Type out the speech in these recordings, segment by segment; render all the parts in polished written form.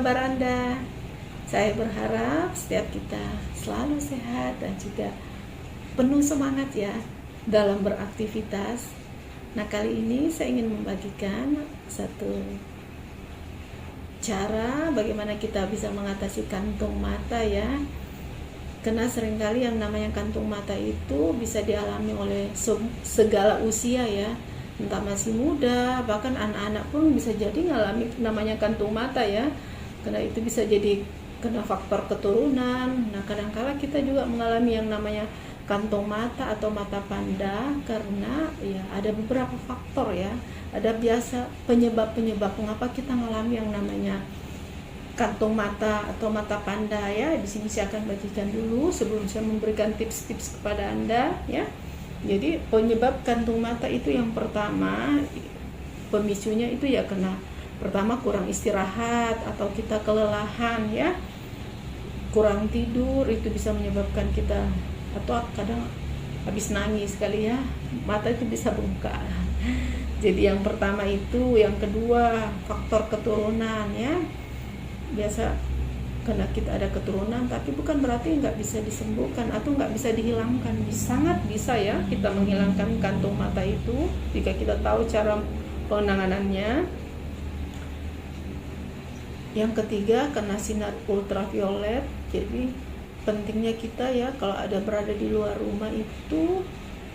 kabar Anda? Saya berharap setiap kita selalu sehat dan juga penuh semangat ya dalam beraktivitas. Nah, kali ini saya ingin membagikan satu cara bagaimana kita bisa mengatasi kantung mata ya. Karena seringkali yang namanya kantung mata itu bisa dialami oleh segala usia ya. Entah masih muda, bahkan anak-anak pun bisa jadi ngalami namanya kantung mata ya. Karena itu bisa jadi kena faktor keturunan. Nah, kadang-kala kita juga mengalami yang namanya kantung mata atau mata panda karena ya ada beberapa faktor ya. Ada biasa penyebab-penyebab mengapa kita mengalami yang namanya kantung mata atau mata panda ya. Di sini saya akan bagikan dulu sebelum saya memberikan tips-tips kepada Anda ya. Jadi penyebab kantung mata itu yang pertama, pemicunya itu ya kena pertama kurang istirahat atau kita kelelahan ya. Kurang tidur itu bisa menyebabkan kita, atau kadang habis nangis kali ya, mata itu bisa bengkak. Jadi yang pertama itu, yang kedua faktor keturunan ya. Biasa karena kita ada keturunan, tapi bukan berarti nggak bisa disembuhkan atau nggak bisa dihilangkan. Sangat bisa ya kita menghilangkan kantung mata itu jika kita tahu cara penanganannya. Yang ketiga karena sinar ultraviolet. Jadi pentingnya kita ya kalau ada berada di luar rumah itu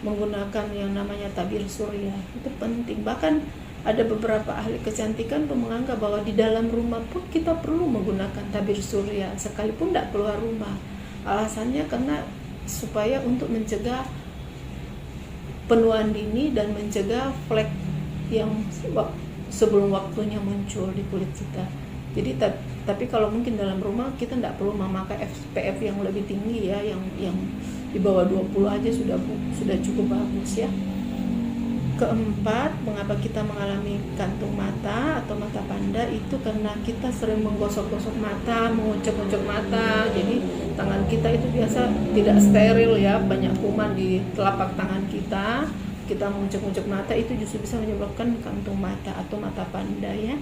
menggunakan yang namanya tabir surya, itu penting. Bahkan ada beberapa ahli kecantikan pun menganggap bahwa di dalam rumah pun kita perlu menggunakan tabir surya sekalipun tidak keluar rumah. Alasannya karena supaya untuk mencegah penuaan dini dan mencegah flek yang sebelum waktunya muncul di kulit kita. Jadi tapi kalau mungkin dalam rumah kita tidak perlu memakai SPF yang lebih tinggi ya, yang di bawah 20 aja sudah cukup bagus ya. Keempat, mengapa kita mengalami kantung mata atau mata panda itu karena kita sering menggosok-gosok mata, mengucek-ucek mata. Jadi tangan kita itu biasa tidak steril ya, banyak kuman di telapak tangan kita. Kita mengucek-ucek mata itu justru bisa menyebabkan kantung mata atau mata panda ya.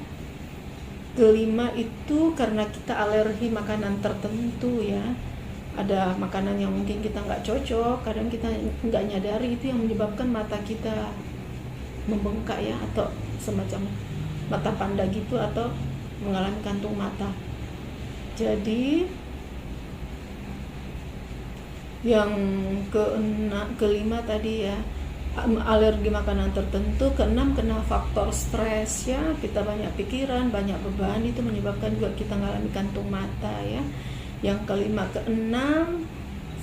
Kelima itu karena kita alergi makanan tertentu ya. Ada makanan yang mungkin kita nggak cocok, kadang kita nggak nyadari, itu yang menyebabkan mata kita membengkak ya, atau semacam mata panda gitu, atau mengalami kantung mata. Jadi yang kelima tadi ya, alergi makanan tertentu. Keenam kena faktor stres ya, kita banyak pikiran, banyak beban, itu menyebabkan juga kita mengalami kantung mata ya. Yang kelima, keenam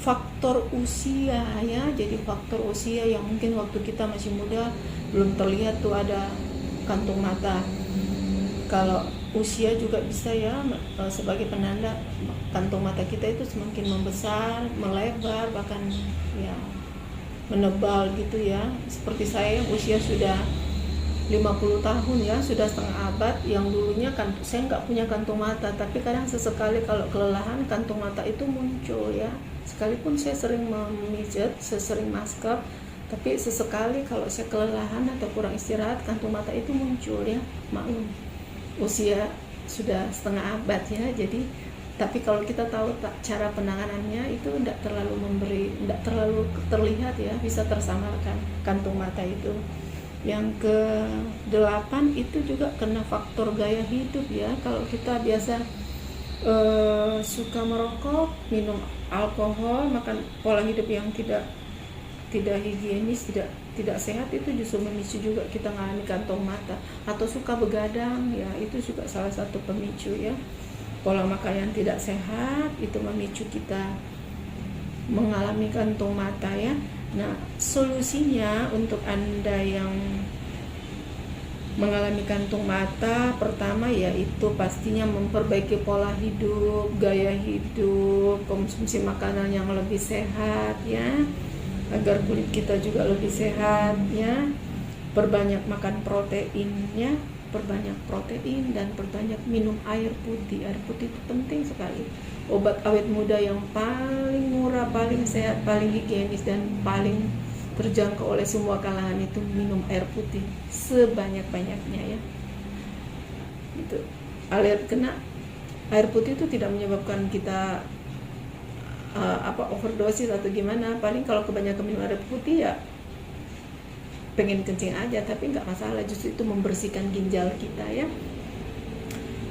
faktor usia ya. Jadi faktor usia yang mungkin waktu kita masih muda belum terlihat tuh ada kantung mata. Kalau usia juga bisa ya sebagai penanda kantung mata kita itu semakin membesar, melebar, bahkan ya menebal gitu ya. Seperti saya yang usia sudah 50 tahun ya, sudah setengah abad, yang dulunya kan saya nggak punya kantung mata, tapi kadang sesekali kalau kelelahan kantung mata itu muncul ya. Sekalipun saya sering memijat, saya sering masker, tapi sesekali kalau saya kelelahan atau kurang istirahat, kantung mata itu muncul ya. Maklum, usia sudah setengah abad ya. Jadi tapi kalau kita tahu cara penanganannya itu tidak terlalu terlihat ya, bisa tersamarkan kantung mata itu. Yang ke-8 itu juga kena faktor gaya hidup ya. Kalau kita biasa suka merokok, minum alkohol, makan pola hidup yang tidak higienis, tidak sehat, itu justru memicu juga kita mengalami kantong mata. Atau suka begadang ya, itu juga salah satu pemicu ya. Pola makan yang tidak sehat itu memicu kita mengalami kantung mata ya. Nah, solusinya untuk Anda yang mengalami kantung mata, pertama yaitu pastinya memperbaiki pola hidup, gaya hidup, konsumsi makanan yang lebih sehat ya, agar kulit kita juga lebih sehat ya. Perbanyak makan proteinnya, perbanyak protein, dan perbanyak minum air putih. Air putih itu penting sekali. Obat awet muda yang paling murah, paling sehat, paling higienis, dan paling terjangkau oleh semua kalangan itu minum air putih sebanyak-banyaknya ya. Itu kena Air putih itu tidak menyebabkan kita overdosis atau gimana. Paling kalau kebanyakan minum air putih ya pengen kencing aja, tapi nggak masalah, justru itu membersihkan ginjal kita ya.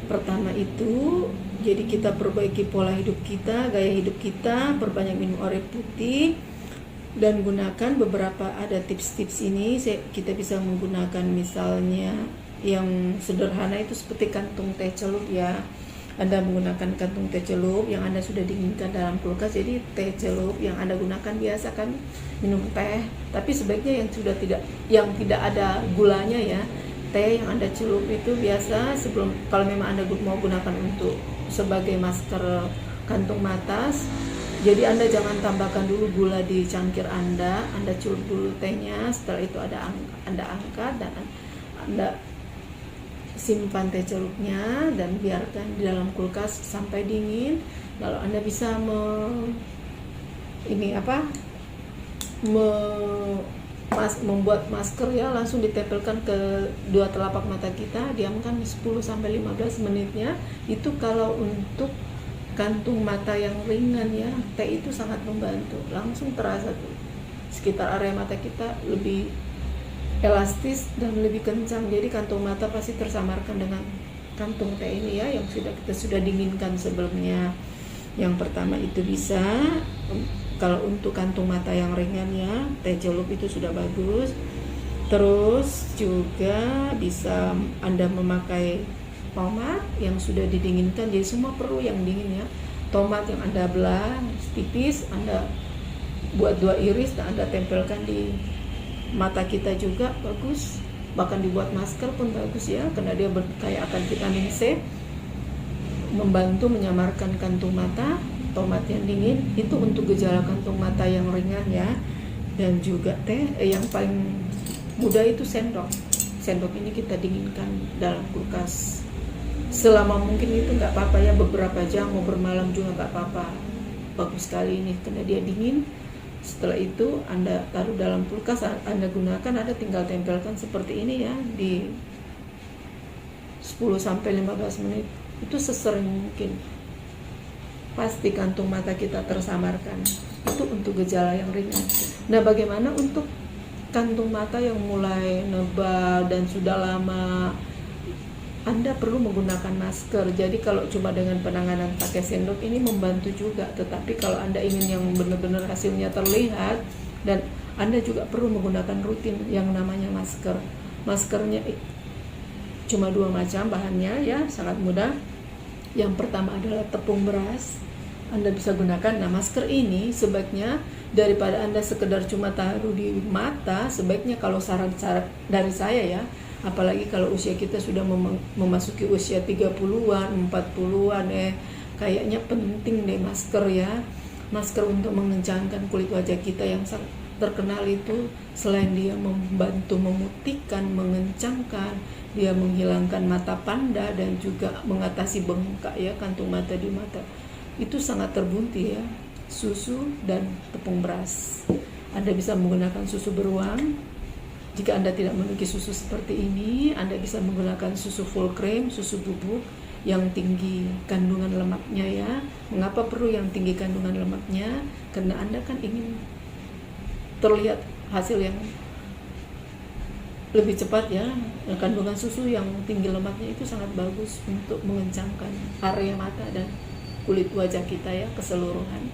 Pertama itu, jadi kita perbaiki pola hidup kita, gaya hidup kita, perbanyak minum air putih, dan gunakan beberapa, ada tips-tips ini. Kita bisa menggunakan misalnya yang sederhana itu seperti kantung teh celup ya. Anda menggunakan kantung teh celup yang Anda sudah dinginkan dalam kulkas. Jadi teh celup yang Anda gunakan biasa kan minum teh, tapi sebaiknya yang tidak ada gulanya ya. Teh yang Anda celup itu biasa sebelum, kalau memang Anda mau gunakan untuk sebagai masker kantung mata, jadi Anda jangan tambahkan dulu gula di cangkir Anda celup dulu tehnya. Setelah itu Anda angkat dan Anda simpan teh celupnya dan biarkan di dalam kulkas sampai dingin. Lalu Anda bisa membuat masker ya, langsung ditempelkan ke dua telapak mata kita, diamkan 10-15 menitnya. Itu kalau untuk kantung mata yang ringan ya, teh itu sangat membantu, langsung terasa tuh sekitar area mata kita lebih elastis dan lebih kencang. Jadi kantung mata pasti tersamarkan dengan kantung teh ini ya, yang kita sudah dinginkan sebelumnya. Yang pertama itu bisa, kalau untuk kantung mata yang ringan ya, teh celup itu sudah bagus. Terus juga bisa Anda memakai tomat yang sudah didinginkan, jadi semua perlu yang dingin ya. Tomat yang Anda belah tipis, Anda buat 2 iris dan Anda tempelkan di mata kita juga bagus. Bahkan dibuat masker pun bagus ya, karena dia kaya akan vitamin C, membantu menyamarkan kantung mata. Tomat yang dingin itu untuk gejala kantung mata yang ringan ya. Dan juga yang paling mudah itu sendok ini kita dinginkan dalam kulkas selama mungkin, itu nggak apa-apa ya, beberapa jam, mau bermalam juga nggak apa-apa. Bagus sekali ini karena dia dingin. Setelah itu Anda taruh dalam kulkas, Anda gunakan, Anda tinggal tempelkan seperti ini ya, di 10-15 menit. Itu sesering mungkin, pasti kantung mata kita tersamarkan. Itu untuk gejala yang ringan. Nah, bagaimana untuk kantung mata yang mulai nebal dan sudah lama? Anda perlu menggunakan masker. Jadi kalau cuma dengan penanganan pakai sendok ini membantu juga, tetapi kalau Anda ingin yang benar-benar hasilnya terlihat, dan Anda juga perlu menggunakan rutin yang namanya masker. Maskernya cuma 2 macam bahannya ya, sangat mudah. Yang pertama adalah tepung beras. Anda bisa gunakan. Nah, masker ini sebaiknya daripada Anda sekedar cuma taruh di mata, sebaiknya kalau saran dari saya ya, apalagi kalau usia kita sudah memasuki usia 30-an, 40-an kayaknya penting deh masker ya. Masker untuk mengencangkan kulit wajah kita yang sangat terkenal itu, selain dia membantu memutihkan, mengencangkan, dia menghilangkan mata panda dan juga mengatasi bengkak ya, kantung mata di mata. Itu sangat terbukti ya, susu dan tepung beras. Anda bisa menggunakan susu beruang. Jika Anda tidak memiliki susu seperti ini, Anda bisa menggunakan susu full cream, susu bubuk yang tinggi kandungan lemaknya ya. Mengapa perlu yang tinggi kandungan lemaknya? Karena Anda kan ingin terlihat hasil yang lebih cepat ya. Kandungan susu yang tinggi lemaknya itu sangat bagus untuk mengencangkan area mata dan kulit wajah kita ya keseluruhan.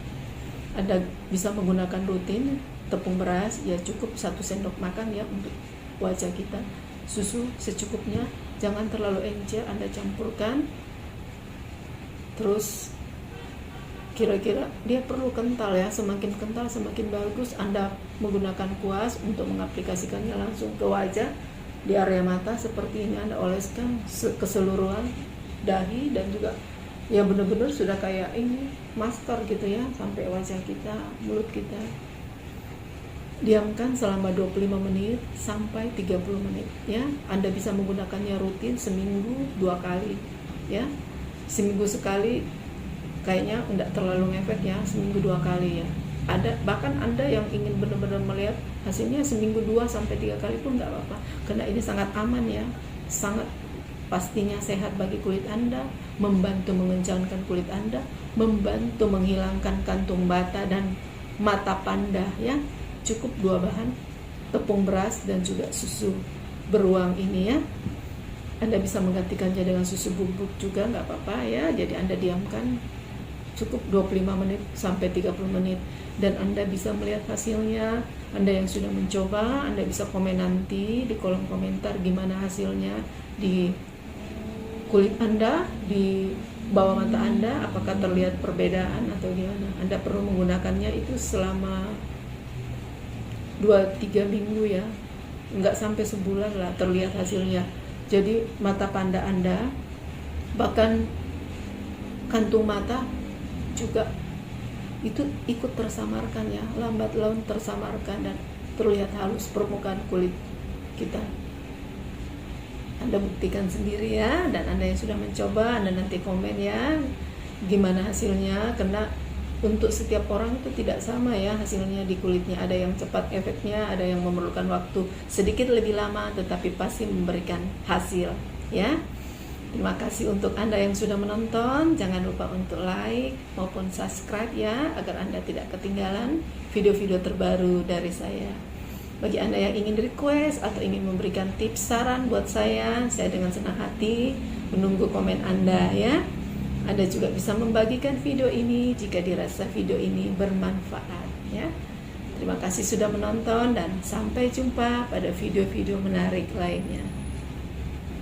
Anda bisa menggunakan rutin tepung beras ya, cukup 1 sendok makan ya untuk wajah kita. Susu secukupnya, jangan terlalu encer. Anda campurkan, terus kira-kira dia perlu kental ya, semakin kental semakin bagus. Anda menggunakan kuas untuk mengaplikasikannya langsung ke wajah di area mata seperti ini. Anda oleskan keseluruhan dahi dan juga ya benar-benar sudah kayak ini masker gitu ya, sampai wajah kita, mulut kita. Diamkan selama 25 menit sampai 30 menit ya. Anda bisa menggunakannya rutin, seminggu 2 kali ya. Seminggu sekali kayaknya enggak terlalu ngefek ya, seminggu 2 kali ya. Ada bahkan Anda yang ingin benar-benar melihat hasilnya seminggu 2-3 kali pun enggak apa-apa, karena ini sangat aman ya, sangat pastinya sehat bagi kulit Anda, membantu mengencangkan kulit Anda, membantu menghilangkan kantung mata dan mata panda ya. Cukup 2 bahan, tepung beras dan juga susu beruang ini ya. Anda bisa menggantikannya dengan susu bubuk juga nggak apa-apa ya. Jadi Anda diamkan cukup 25 menit sampai 30 menit dan Anda bisa melihat hasilnya. Anda yang sudah mencoba, Anda bisa komen nanti di kolom komentar gimana hasilnya di kulit Anda, di bawah mata Anda, apakah terlihat perbedaan atau gimana. Anda perlu menggunakannya itu selama 2-3 minggu ya, nggak sampai sebulan lah terlihat hasilnya. Jadi mata panda Anda, bahkan kantung mata juga itu ikut tersamarkan ya, lambat laun tersamarkan dan terlihat halus permukaan kulit kita. Anda buktikan sendiri ya, dan Anda yang sudah mencoba, Anda nanti komen ya gimana hasilnya, karena untuk setiap orang itu tidak sama ya hasilnya di kulitnya. Ada yang cepat efeknya, ada yang memerlukan waktu sedikit lebih lama, tetapi pasti memberikan hasil ya. Terima kasih untuk Anda yang sudah menonton. Jangan lupa untuk like maupun subscribe ya, agar Anda tidak ketinggalan video-video terbaru dari saya. Bagi Anda yang ingin request atau ingin memberikan tips saran buat saya dengan senang hati menunggu komen Anda ya. Anda juga bisa membagikan video ini jika dirasa video ini bermanfaat ya. Terima kasih sudah menonton dan sampai jumpa pada video-video menarik lainnya.